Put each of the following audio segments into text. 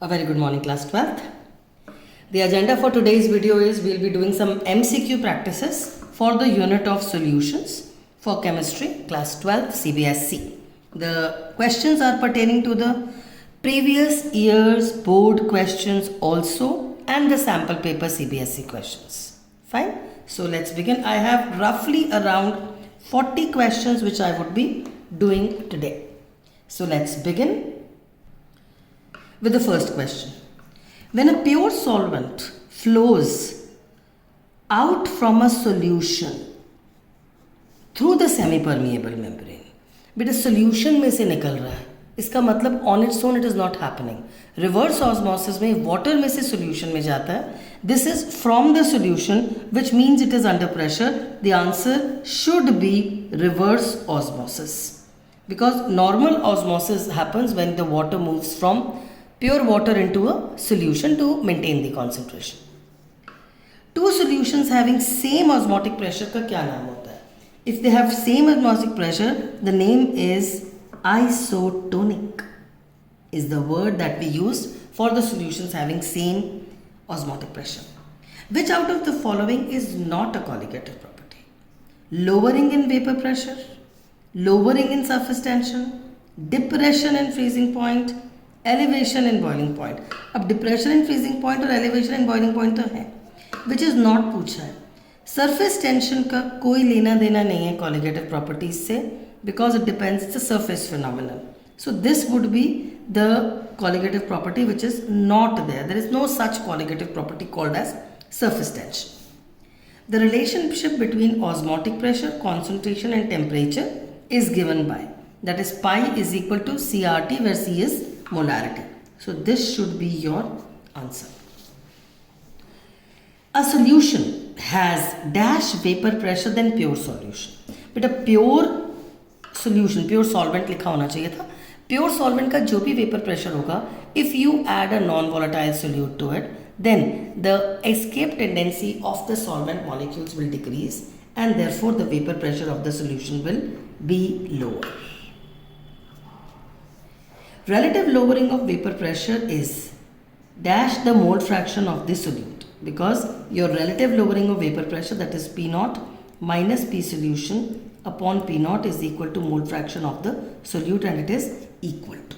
A very good morning, class 12th. The agenda for today's video is we'll be doing some MCQ practices for the unit of solutions for chemistry, class 12 CBSE. The questions are pertaining to the previous year's board questions also and the sample paper CBSE questions. Fine. So let's begin. I have roughly around 40 questions which I would be doing today. So let's begin with the first question. When a pure solvent flows out from a solution through the semi-permeable membrane, बेटा solution में से निकल रहा है, इसका मतलब on its own it is not happening. Reverse osmosis में water में से solution में जाता है. This is from the solution, which means it is under pressure. The answer should be reverse osmosis, because normal osmosis happens when the water moves from pure water into a solution to maintain the concentration. Two solutions having same osmotic pressure का क्या नाम होता है? If they have same osmotic pressure, the name is isotonic. Is the word that we use for the solutions having same osmotic pressure. Which out of the following is not a colligative property? Lowering in vapor pressure, lowering in surface tension, depression in freezing point, elevation in boiling point. अब depression in freezing point और elevation in boiling point तो है, which is not पूछा है. Surface tension का कोई लेना देना नहीं है कॉलिगेटिव प्रॉपर्टीज से, because it depends it's a surface phenomenon. So this would be the colligative property which is not there. There is no such colligative property called as surface tension. The relationship between osmotic pressure, concentration and temperature is given by, that is pi is equal to CRT, where C is molarity. So this should be your answer. A solution has dash vapor pressure than pure solution. But a pure solution, pure solvent लिखा होना चाहिए था. Pure solvent का जो भी vapor pressure होगा, if you add a non-volatile solute to it, then the escape tendency of the solvent molecules will decrease, and therefore the vapor pressure of the solution will be lower. Relative lowering of vapor pressure is dash the mole fraction of the solute, because your relative lowering of vapor pressure, that is P naught minus P solution upon P naught, is equal to mole fraction of the solute, and it is equal to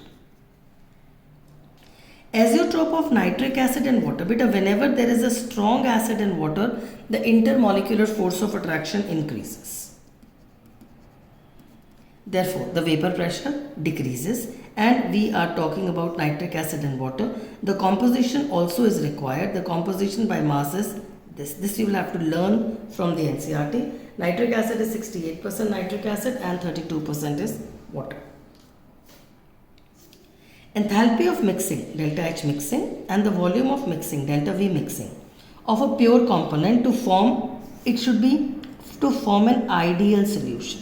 azeotrope of nitric acid and water. But whenever there is a strong acid and water, the intermolecular force of attraction increases. Therefore, the vapor pressure decreases, and we are talking about nitric acid and water. The composition also is required. The composition by mass is this. This you will have to learn from the NCERT. Nitric acid is 68% nitric acid and 32% is water. Enthalpy of mixing, delta H mixing, and the volume of mixing, delta V mixing, of a pure component to form, it should be to form an ideal solution.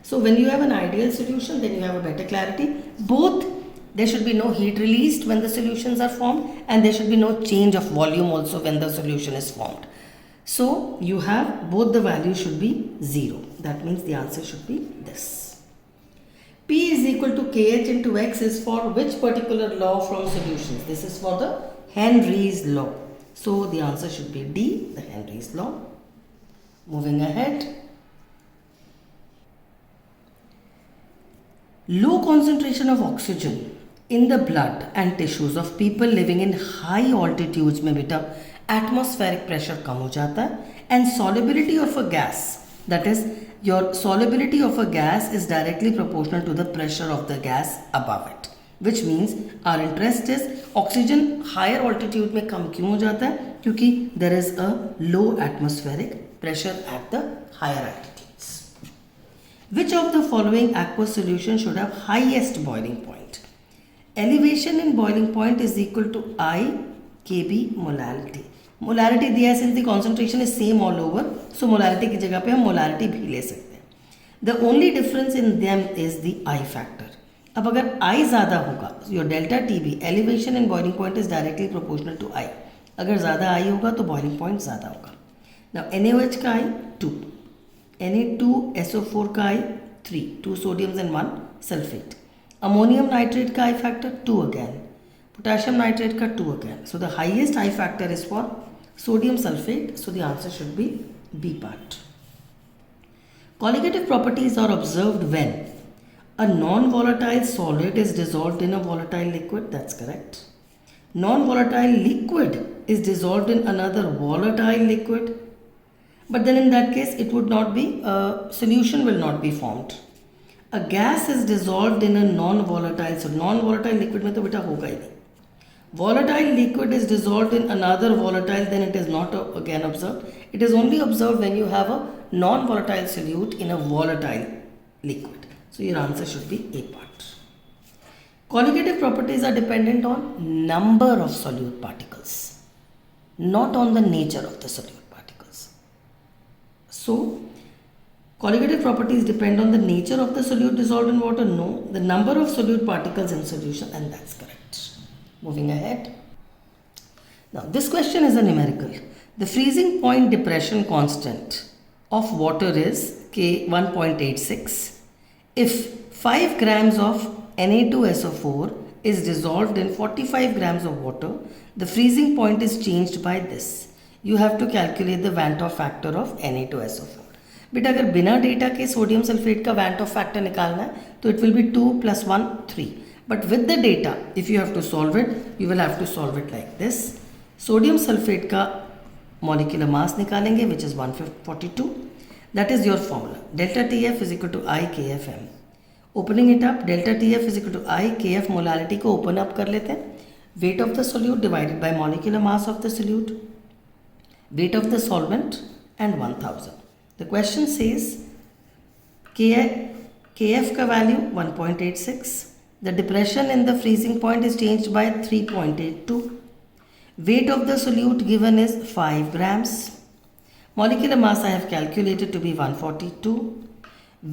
So when you have an ideal solution, then you have a better clarity. Both, there should be no heat released when the solutions are formed, and there should be no change of volume also when the solution is formed. So you have both, the value should be 0. That means the answer should be this. P is equal to Kh into X is for which particular law from solutions? This is for the Henry's law. So the answer should be D, the Henry's law. Moving ahead. Low concentration of oxygen in the blood and tissues of people living in high altitudes में बेटा atmospheric pressure कम हो जाता है, and solubility of a gas, that is your solubility of a gas is directly proportional to the pressure of the gas above it, which means our interest is oxygen higher altitude में कम क्यों हो जाता है? क्योंकि there is a low atmospheric pressure at the higher altitudes. Which of the following aqueous solution should have highest boiling point? Elevation in boiling point is equal to I Kb molality. Molarity दिया है, since the concentration is same all over, so molarity की जगह पे हम molarity भी ले सकते हैं. The only difference in them is the i factor. अब अगर आई ज़्यादा होगा, your delta t b elevation in boiling point is directly proportional to i. अगर ज़्यादा आई होगा तो बॉइलिंग पॉइंट ज़्यादा होगा. नाउ NaOH का आई 2, Na2SO4 का आई 3, 2 sodiums and 1 sulphate. Ammonium nitrate का आई फैक्टर 2 अगैन. potassium nitrate का 2 again. So the highest I factor is for sodium sulfate. So the answer should be B part. Colligative properties are observed when a non-volatile solid is dissolved in a volatile liquid. That's correct. Non-volatile liquid is dissolved in another volatile liquid. But then in that case, it would not be, solution will not be formed. A gas is dissolved in a non-volatile, so non-volatile liquid में तो बेटा होगा ही नहीं. Volatile liquid is dissolved in another volatile, then it is not again observed. It is only observed when you have a non-volatile solute in a volatile liquid. So your answer should be A part. Colligative properties are dependent on number of solute particles, not on the nature of the solute particles. So colligative properties depend on the nature of the solute dissolved in water? No. The number of solute particles in solution, and that's correct. Moving ahead. Now this question is a numerical. The freezing point depression constant of water is K 1.86. If 5 grams of Na2SO4 is dissolved in 45 grams of water, the freezing point is changed by this. You have to calculate the Van't Hoff factor of Na2SO4. बेटा अगर बिना data के sodium sulphate का वैंट of factor निकालना है तो it will be 2 + 1 3. But with the data if you have to solve it you will have to solve it like this. Sodium sulphate का molecular mass निकालेंगे which is 142. That is your formula. Delta TF is equal to I KFM. Opening it up, delta TF is equal to I KF molality को open up कर लेते हैं. Weight of the solute divided by molecular mass of the solute, wait of the solvent and 1000. The question says KF का value 1.86. The depression in the freezing point is changed by 3.82. Weight of the solute given is 5 grams. Molecular mass I have calculated to be 142.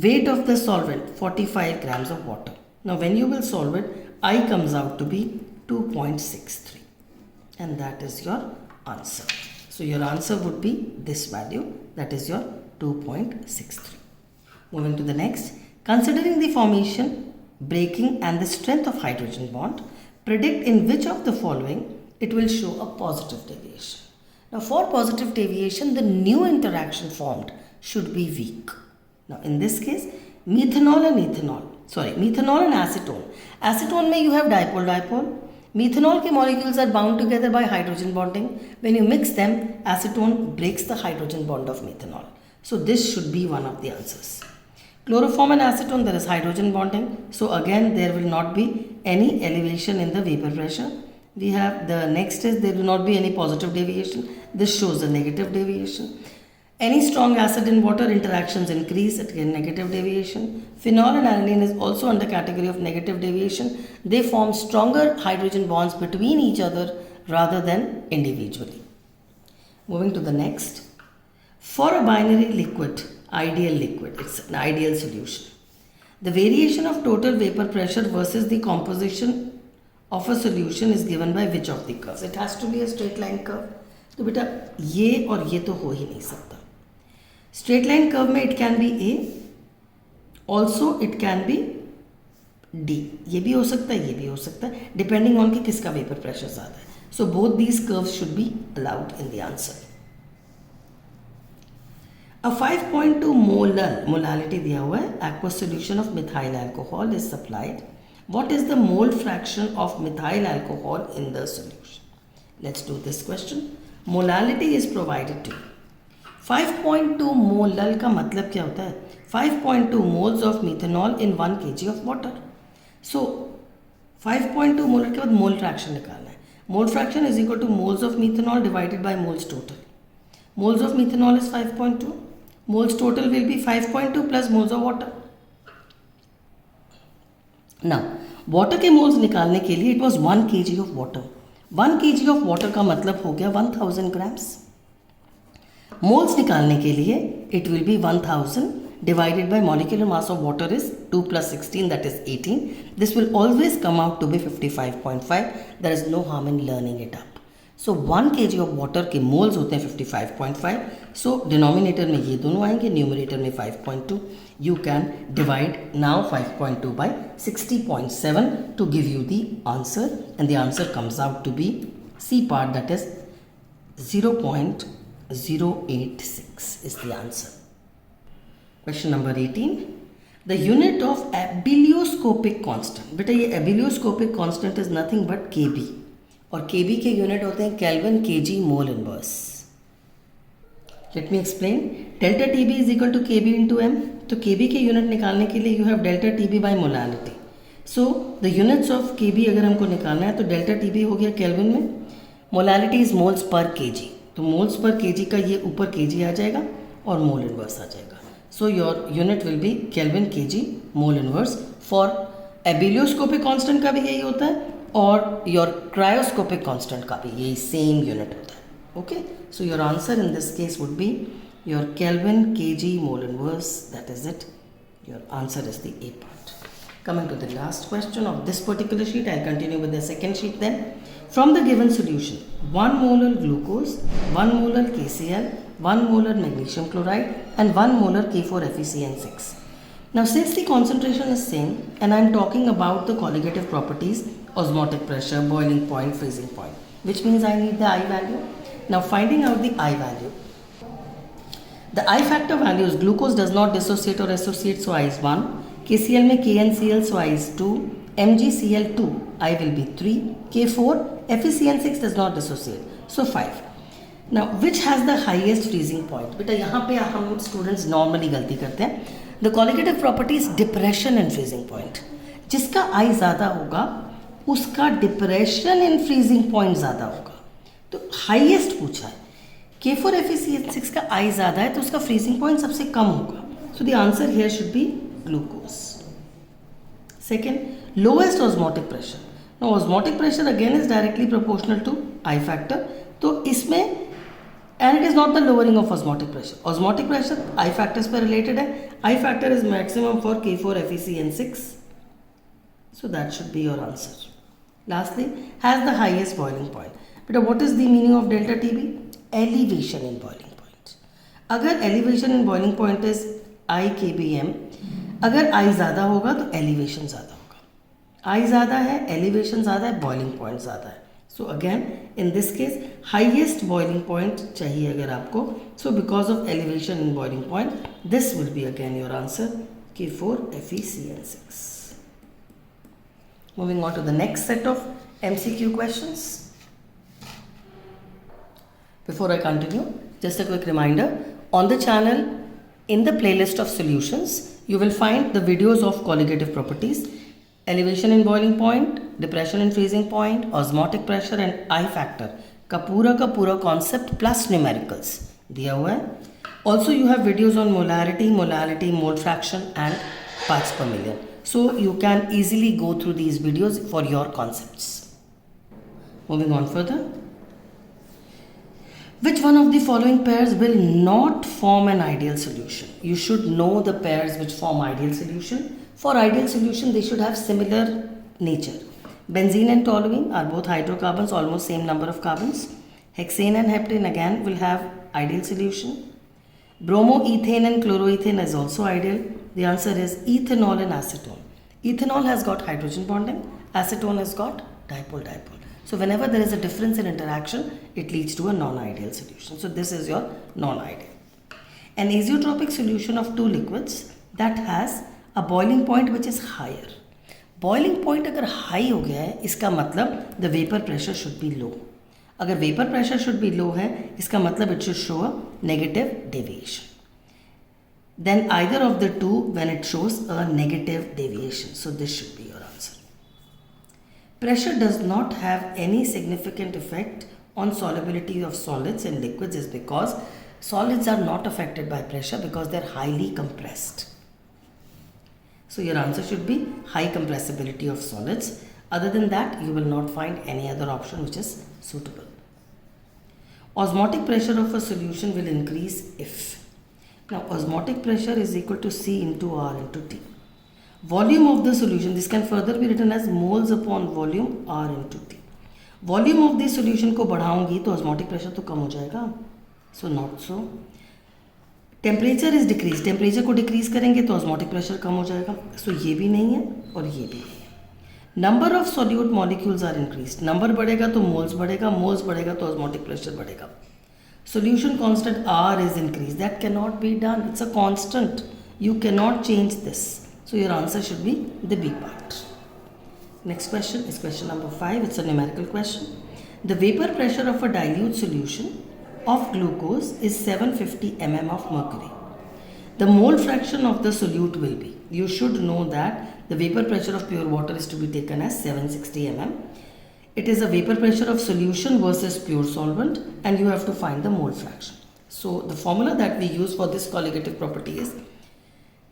Weight of the solvent 45 grams of water. Now when you will solve it, I comes out to be 2.63, and that is your answer. So your answer would be this value, that is your 2.63. Moving to the next. Considering the formation, breaking and the strength of hydrogen bond, predict in which of the following it will show a positive deviation. Now for positive deviation, the new interaction formed should be weak. Now in this case, methanol and acetone. Acetone में you have dipole-dipole. Methanol के molecules are bound together by hydrogen bonding. When you mix them, acetone breaks the hydrogen bond of methanol. So this should be one of the answers. Chloroform and acetone, there is hydrogen bonding. So again, there will not be any elevation in the vapor pressure. We have the next is there will not be any positive deviation. This shows a negative deviation. Any strong acid in water interactions increase, again negative deviation. Phenol and aniline is also under category of negative deviation. They form stronger hydrogen bonds between each other rather than individually. Moving to the next. For a binary liquid, ideal liquid, it's an ideal solution. The variation of total vapor pressure versus the composition of a solution is given by which of the curves? It has to be a straight line curve. तो बेटा ये और ये तो हो ही नहीं सकता. Straight line curve में it can be A, also it can be D. ये भी हो सकता है, ये भी हो सकता है, depending on कि किसका vapor pressure ज़्यादा है. So both these curves should be allowed in the answer. A 5.2 molality दिया हुआ है, aqueous solution of methyl alcohol is supplied. What is the mole fraction of methyl alcohol in the solution? Let's do this question. Molality is provided to you. 5.2 मोल का मतलब क्या होता है? 5.2 moles of methanol in 1 kg of water. So 5.2 मोल के बाद mole fraction निकालना है. Mole fraction is equal two moles of methanol divided by moles total. Moles of methanol is 5.2. Moles total will be 5.2 plus moles of water. Now water के moles निकालने के लिए it was 1 kg of water. 1 kg of water का मतलब हो गया 1000 grams. Moles निकालने के लिए it will be 1000 divided by molecular mass of water is 2 plus 16, that is 18. This will always come out to be 55.5. There is no harm in learning it up. So 1 kg of water के moles होते हैं 55.5. सो denominator में ये दोनों आएंगे, numerator में 5.2. You can divide now 5.2 by 60.7 to give you the answer, and the answer comes out to be C part, that is 0.086 is the answer. Question number 18. The unit of abelioscopic constant. बेटा ये abelioscopic constant is nothing but Kb, और Kb के unit होते हैं Kelvin kg mole inverse. Let me explain. Delta Tb is equal to Kb into m. तो Kb के unit निकालने के लिए you have delta Tb by molality. So the units of Kb अगर हमको निकालना है तो delta Tb हो गया Kelvin में, molality is moles per kg. तो मोल्स पर केजी का ये ऊपर केजी आ जाएगा और मोल इनवर्स आ जाएगा. So your unit will be kelvin kg mole inverse. For ebullioscopic constant का भी यही होता है और योर क्रायोस्कोपिक कांस्टेंट का भी यही सेम यूनिट होता है. Okay, so your answer in this case would be your kelvin kg mole inverse. That is it. Your answer is the A part. Coming to the last question of this particular sheet, I'll continue with the second sheet then. From the given solution, 1 molar glucose, 1 molar KCl, 1 molar magnesium chloride and 1 molar K4FeCN6. Now since the concentration is same and I'm talking about the colligative properties, osmotic pressure, boiling point, freezing point, which means I need the I value. Now finding out the I value. The I factor values, glucose does not dissociate or associate, so I is 1. KCl में KNCl, so I is 2. MgCl2, I will be 3. K4, FeCN6 does not dissociate, so 5. Now, which has the highest freezing point? बेटा यहाँ पे हम students normally गलती करते हैं. The qualitative property is depression in freezing point. जिसका I ज़्यादा होगा उसका डिप्रेशन इन फ्रीजिंग पॉइंट ज़्यादा होगा. तो हाईएस्ट पूछा है. K4FeCN6 का I ज़्यादा है तो उसका फ्रीजिंग पॉइंट सबसे कम होगा. So the answer here should be glucose. Second, lowest osmotic pressure. Now osmotic pressure again is directly proportional to I factor. तो इसमें and it is not the lowering of osmotic pressure. Osmotic pressure I factors पर related है. I factor is maximum for K4FeCN6. So that should be your answer. Lastly, has the highest boiling point. But what is the meaning of delta Tb? Elevation in boiling point. अगर elevation in boiling point is I kbm, अगर I ज़्यादा होगा तो elevation ज़्यादा होगा. I ज़्यादा है, elevation ज़्यादा है, बॉइलिंग पॉइंट ज़्यादा है. So again in this case highest boiling point चाहिए अगर आपको. So because of elevation in boiling point this will be again your answer K4FeCN6. Moving on to the next set of MCQ questions. Before I continue, just a quick reminder, on the channel in the playlist of solutions you will find the videos of colligative properties, elevation in boiling point, depression in freezing point, osmotic pressure and I factor का पूरा concept plus numericals दिया हुआ है. Also you have videos on molarity, mole fraction and parts per million. So you can easily go through these videos for your concepts. Moving on further. Which one of the following pairs will not form an ideal solution? You should know the pairs which form ideal solution. For ideal solution, they should have similar nature. Benzene and toluene are both hydrocarbons, almost same number of carbons. Hexane and heptane again will have ideal solution. Bromoethane and chloroethane is also ideal. The answer is ethanol and acetone. Ethanol has got hydrogen bonding, acetone has got dipole-dipole. So whenever there is a difference in interaction, it leads to a non-ideal solution. So this is your non-ideal. An azeotropic solution of two liquids that has a boiling point which is higher. Boiling point अगर high हो गया है इसका मतलब the vapor pressure should be low. अगर vapor pressure should be low है इसका मतलब it should show a negative deviation. Then either of the two when it shows a negative deviation. So this should be your answer. Pressure does not have any significant effect on solubility of solids and liquids is because solids are not affected by pressure because they are highly compressed. So your answer should be high compressibility of solids. Other than that, you will not find any other option which is suitable. Osmotic pressure of a solution will increase if. Now osmotic pressure is equal to C into R into T. Volume of the solution, this can further be written as moles upon volume R into T. Volume of this solution को बढ़ाऊंगी तो osmotic pressure तो कम हो जाएगा, so not so. Temperature is decrease, temperature को decrease करेंगे तो osmotic pressure कम हो जाएगा, सो ये भी नहीं है और ये भी नहीं है। Number of solute molecules are increase, number बढ़ेगा तो मोल्स बढ़ेगा, मोल्स बढ़ेगा तो ऑस्मोटिक प्रेशर बढ़ेगा। Solution constant R is increased, that cannot be done, it's a constant, you cannot change this, so your answer should be the B part. Next question is question number 5, it's a numerical question. The vapor pressure of a dilute solution of glucose is 750 mm of mercury. The mole fraction of the solute will be, you should know that the vapor pressure of pure water is to be taken as 760 mm. It is a vapor pressure of solution versus pure solvent, and you have to find the mole fraction. So the formula that we use for this colligative property is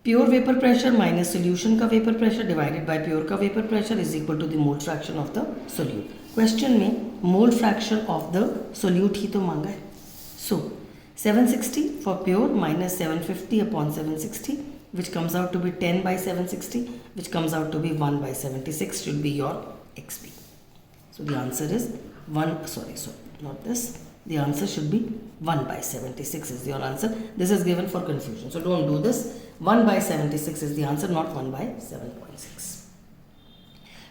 pure vapor pressure minus solution ka vapor pressure divided by pure ka vapor pressure is equal to the mole fraction of the solute. Question में mole fraction of the solute ही तो मांगा है. So 760 for pure minus 750 upon 760, which comes out to be 10 by 760, which comes out to be 1 by 76 should be your XP. So the answer is 1, not this. The answer should be 1 by 76 is your answer. This is given for confusion. So don't do this. 1 by 76 is the answer, not 1 by 7.6.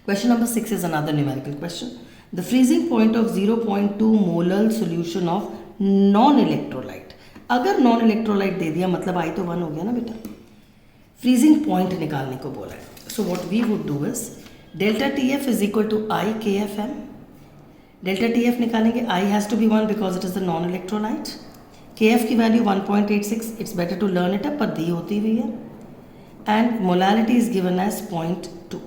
Question number 6 is another numerical question. The freezing point of 0.2 molar solution of non-electrolyte. अगर non-electrolyte दे दिया मतलब I तो 1 हो गया ना बेटा. Freezing point निकालने को बोला है. So what we would do is delta TF is equal to I KFM. Delta TF निकालेंगे, I has to be 1 because it is the non-electrolyte. KF की value 1.86, it's better to learn it up, पर दी होती हुई है. And molality is given as 0.2.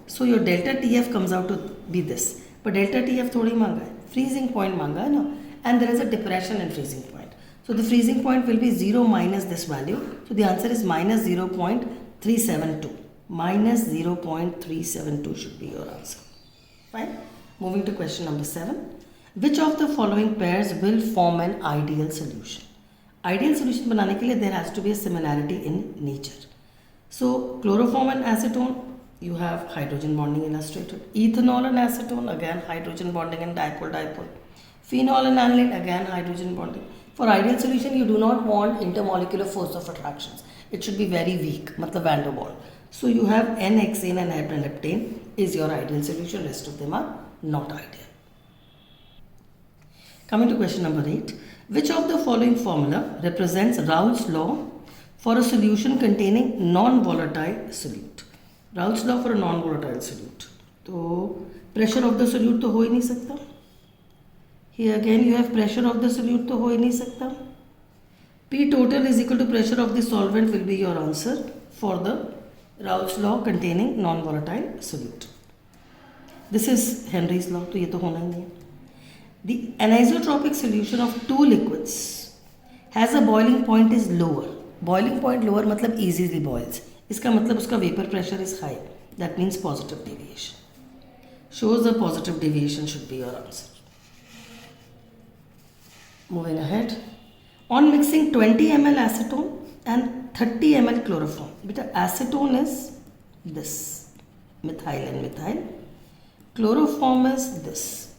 So your delta TF comes out to be this. But delta TF थोड़ी मांगा है, freezing point मांगा है ना, and there is a depression in freezing point. So the freezing point will be 0 minus this value. So the answer is minus 0.372. Minus 0.372 should be your answer. Fine. Moving to question number 7. Which of the following pairs will form an ideal solution? Ideal solution बनाने के लिए there has to be a similarity in nature. So chloroform and acetone, you have hydrogen bonding illustrated. Ethanol and acetone, again hydrogen bonding and dipole-dipole. Phenol and aniline, again hydrogen bonding. For ideal solution, you do not want intermolecular force of attractions. It should be very weak, मतलब van der Waals. So you have N-hexane and heteroleptane is your ideal solution. Rest of them are not ideal. Coming to question number 8. Which of the following formula represents Raoult's law for a solution containing non-volatile solute? Raoult's law for a non-volatile solute. तो pressure of the solute तो हो ही नहीं सकता. Here again you have pressure of the solute तो हो ही नहीं सकता. P total is equal to pressure of the solvent will be your answer for the Raoult's law containing non-volatile solute. This is Henry's law, तो ये तो होना ही नहीं है. The anisotropic solution of two liquids has a boiling point is lower. Boiling point lower मतलब easily boils. इसका मतलब उसका vapor pressure is high. That means positive deviation. Shows the positive deviation should be your answer. Moving ahead. On mixing 20 ml acetone and 30 ml chloroform. Beta acetone is this. Methyl and methyl. Chloroform is this.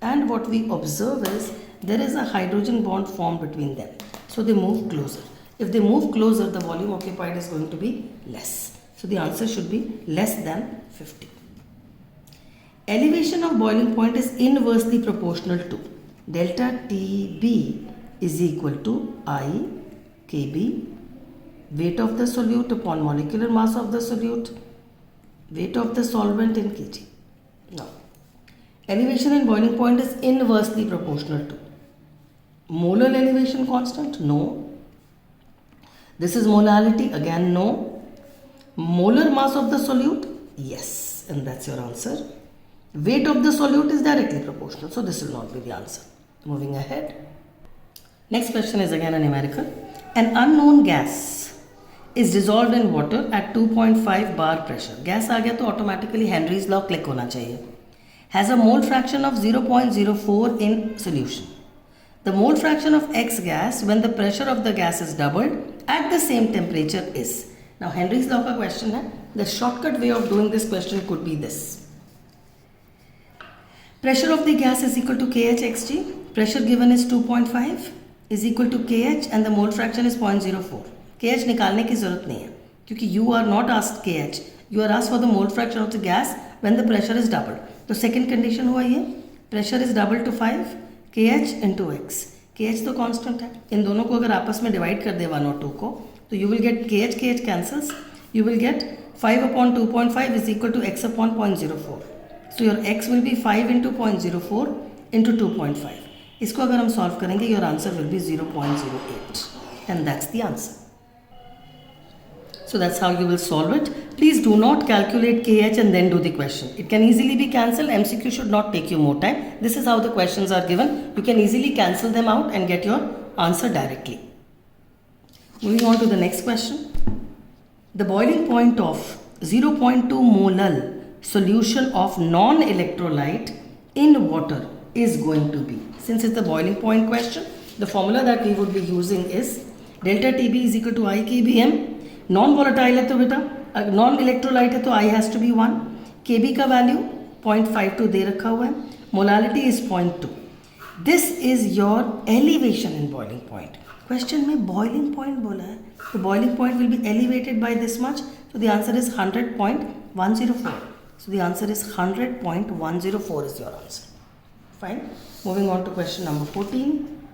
And what we observe is there is a hydrogen bond formed between them. So they move closer. If they move closer, the volume occupied is going to be less. So the answer should be less than 50. Elevation of boiling point is inversely proportional to delta TB is equal to I Kb, weight of the solute upon molecular mass of the solute, weight of the solvent in kg. Now, elevation and boiling point is inversely proportional to molar elevation constant? No. This is molality, again no. Molar mass of the solute? Yes, and that's your answer. Weight of the solute is directly proportional, so this will not be the answer. Moving ahead. Next question is again a numerical. An unknown gas is dissolved in water at 2.5 bar pressure. Gas आ गया तो automatically Henry's law click होना चाहिए. Has a mole fraction of 0.04 in solution. The mole fraction of X gas when the pressure of the gas is doubled at the same temperature is. Now Henry's law का question है. The shortcut way of doing this question could be this. Pressure of the gas is equal to kHxg. Pressure given is 2.5 is equal to kH and the mole fraction is 0.04. kH निकालने की जरूरत नहीं है क्योंकि you are not asked kH. You are asked for the mole fraction of the gas when the pressure is doubled. तो second condition हुआ ये, pressure is doubled to 5 kH into x. kH तो constant है. इन दोनों को अगर आपस में divide कर दे 1 और 2 को तो you will get kH cancels. You will get 5 upon 2.5 is equal to x upon 0.04. So your x will be 5 into 0.04 into 2.5. इसको अगर हम सॉल्व करेंगे your answer will be 0.08 and that's the answer. So that's how you will solve it. Please do not calculate kH and then do the question. It can easily be cancelled. MCQ should not take you more time. This is how the questions are given. You can easily cancel them out and get your answer directly. Moving on to the next question. The boiling point of 0.2 molal solution of non-electrolyte in water is going to be. Since it's the boiling point question, the formula that we would be using is delta TB is equal to I kBm. Non-volatile है तो बेटा, non-electrolyte है तो I has to be 1. Kb का value 0.52 दे रखा हुआ है. Molality is 0.2. This is your elevation in boiling point. Question में boiling point बोला है, तो boiling point will be elevated by this much. So the answer is 100.104. So the answer is 100.104 is your answer. Fine. Moving on to question number 14.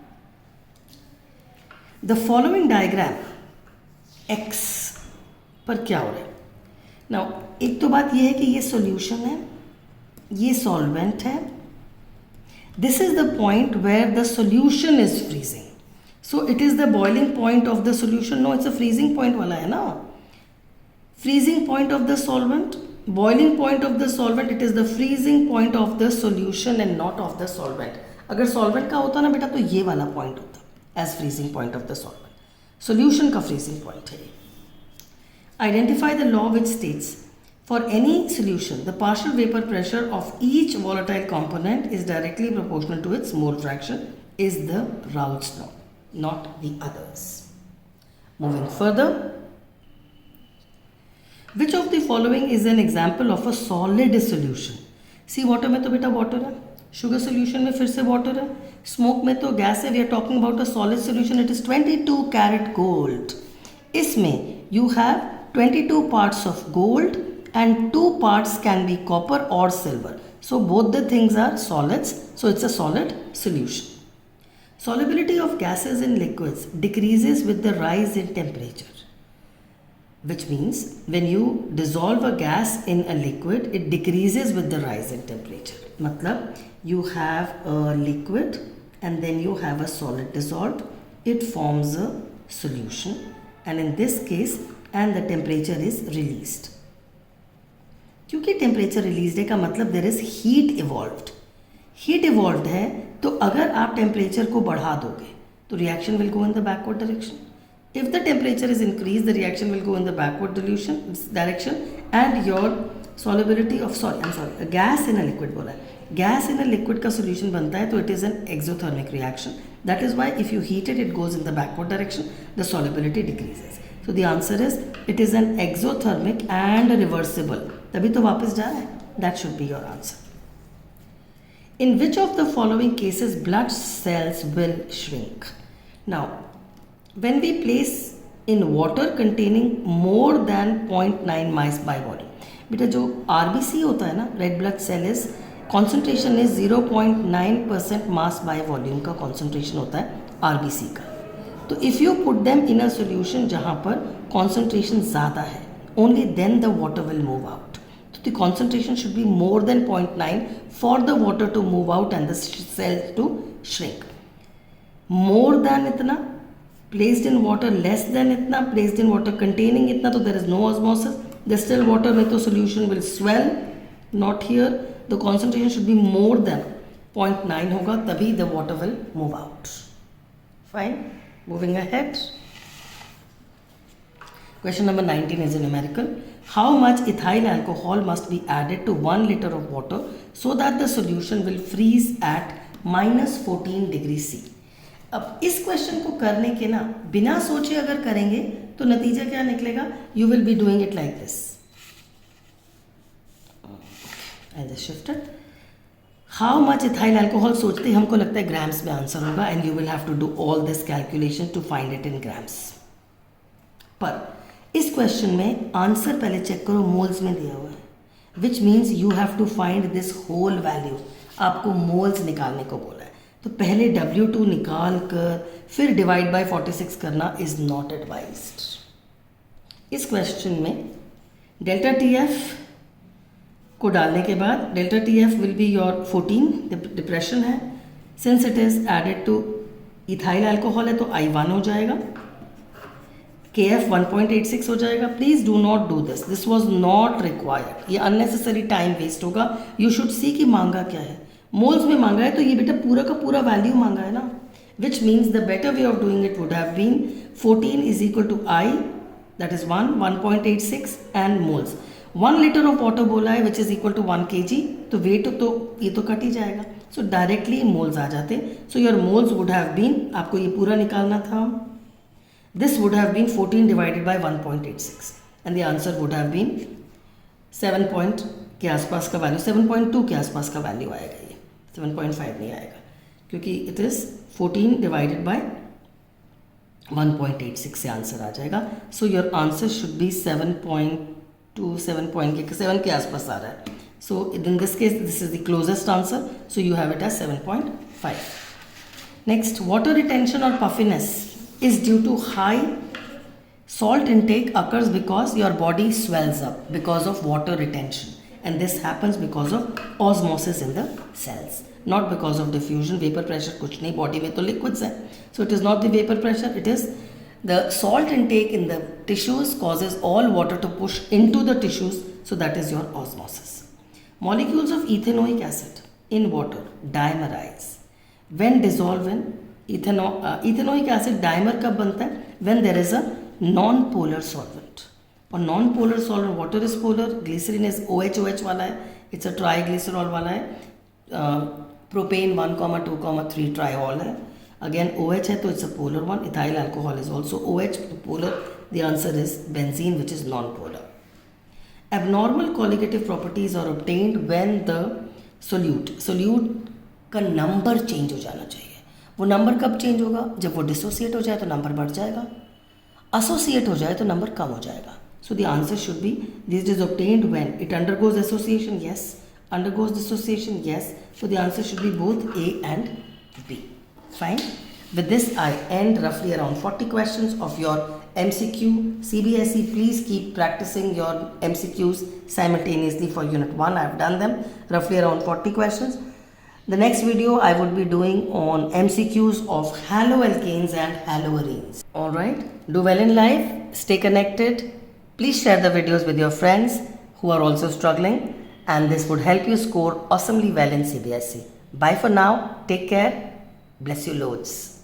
The following diagram X पर क्या हो रहा है? Now एक तो बात ये है कि ये solution है, ये solvent है. This is the point where the solution is freezing. So it is the boiling point of the solution. No, it's a freezing point वाला है ना. Freezing point of the solvent, boiling point of the solvent. It is the freezing point of the solution and not of the solvent. अगर solvent का होता ना बेटा तो ये वाला point होता as freezing point of the solvent. Solution का freezing point है. Identify the law which states for any solution the partial vapor pressure of each volatile component is directly proportional to its mole fraction is the Raoult's law, not the others. Moving further, which of the following is an example of a solid solution? See water में तो बेटा water है, sugar solution में फिर से water है, smoke में तो gas है. We are talking about a solid solution. It is 22 karat gold. इसमें you have 22 parts of gold and 2 parts can be copper or silver. So both the things are solids. So it's a solid solution. Solubility of gases in liquids decreases with the rise in temperature. Which means when you dissolve a gas in a liquid, it decreases with the rise in temperature. Matlab, you have a liquid and then you have a solid dissolved. It forms a solution and in this case, and the temperature is released. क्योंकि temperature released है का मतलब there is heat evolved. Heat evolved है तो अगर आप temperature को बढ़ा दोगे तो reaction will go in the backward direction. If the temperature is increased, the reaction will go in the backward direction and your solubility of a gas in a liquid बोला है. Gas in a liquid का solution बनता है तो it is an exothermic reaction. That is why if you heat it, it goes in the backward direction. The solubility decreases. So the answer is it is an exothermic and reversible. तभी तो वापस जा रहा है. That should be your answer. In which of the following cases blood cells will shrink? Now, when we place in water containing more than 0.9 mass by volume, बेटा जो RBC होता है ना, red blood cell is concentration is 0.9% mass by volume का concentration होता है RBC का. तो if you put them in a solution जहाँ पर concentration ज़्यादा है, only then the water will move out. So the concentration should be more than 0.9 for the water to move out and the cell to shrink. More than इतना placed in water, less than इतना placed in water containing इतना, तो there is no osmosis. The still water में तो solution will swell, not here. The concentration should be more than 0.9 होगा तभी the water will move out. Fine. Moving ahead. Question number 19 is a numerical. How much ethyl alcohol must be added to 1 liter of water so that the solution will freeze at -14 degrees C? अब इस question को करने के ना बिना सोचे अगर करेंगे तो नतीजा क्या निकलेगा? You will be doing it like this. I'll just shift it. How much ethyl alcohol सोचते ही हमको लगता है ग्राम्स में आंसर होगा, and you will have to do all this calculation to find it in grams. पर इस question में आंसर पहले चेक करो, मोल्स में दिया हुआ है, which means you have to find this whole value. आपको मोल्स निकालने को बोला है, तो पहले W2 निकाल कर फिर डिवाइड बाय 46 करना इज नॉट एडवाइज्ड. इस क्वेश्चन में डेल्टा TF को डालने के बाद delta TF will be your 14, depression है. Since it is added to ethyl alcohol है तो I1 हो जाएगा, KF 1.86 हो जाएगा. Please do not do this, this was not required. ये अननेसेसरी टाइम वेस्ट होगा. यू शुड सी कि मांगा क्या है. मोल्स में मांगा है तो ये बेटा पूरा का पूरा वैल्यू मांगा है ना, which means the better way of doing it would have been 14 is equal to I, that is 1.86 and moles. 1 litre of water बोला है which is equal to 1 kg, तो वेट तो ये तो कट ही जाएगा. सो डायरेक्टली मोल्स आ जाते. So your moles would have been, आपको ये पूरा निकालना था, this would have been 14 divided by 1.86 and the answer would have been 7 point के आसपास का वैल्यू, 7.2 के आसपास का वैल्यू आएगा. ये 7.5 नहीं आएगा क्योंकि इट इज़ 14 डिवाइडेड बाय 1.86 से आंसर आ जाएगा. So your answer should be 7.2, 7 के आसपास आ रहा है. So in this case this is the closest answer, so you have it as 7.5. Next, water retention और puffiness is due to high salt intake occurs because your body swells up because of water retention, and this happens because of osmosis in the cells, not because of diffusion. Vapor pressure kuch nahi, body mein to liquids hai, so it is not the vapor pressure, it is the salt intake in the tissues causes all water to push into the tissues, so that is your osmosis. Molecules of ethanoic acid in water dimerize when dissolved in ethanoic acid. Dimer कब बनता है? When there is a non polar solvent. और non polar solvent, water is polar, glycerine is OH वाला है, it's a ट्राईग्लिसरॉल वाला है. Propane 1,2,3 ट्राईऑल है, again OH है तो it's a polar one. Ethyl alcohol is also OH polar. The answer is benzene which is non polar. Abnormal colligative properties are obtained when the solute का number change हो जाना चाहिए. वो number कब change होगा? जब वो डिसोसिएट हो जाए तो नंबर बढ़ जाएगा, एसोसिएट हो जाए तो नंबर कम हो जाएगा. So the answer should B this is obtained when it undergoes association, yes, undergoes dissociation, yes. So the answer should B both A and B. Fine. With this I end roughly around 40 questions of your MCQ. CBSE, please keep practicing your MCQs simultaneously for Unit 1. I have done them roughly around 40 questions. The next video I would be doing on MCQs of haloalkanes and haloarenes. Alright, do well in life, stay connected. Please share the videos with your friends who are also struggling, and this would help you score awesomely well in CBSE. Bye for now, take care, bless you loads.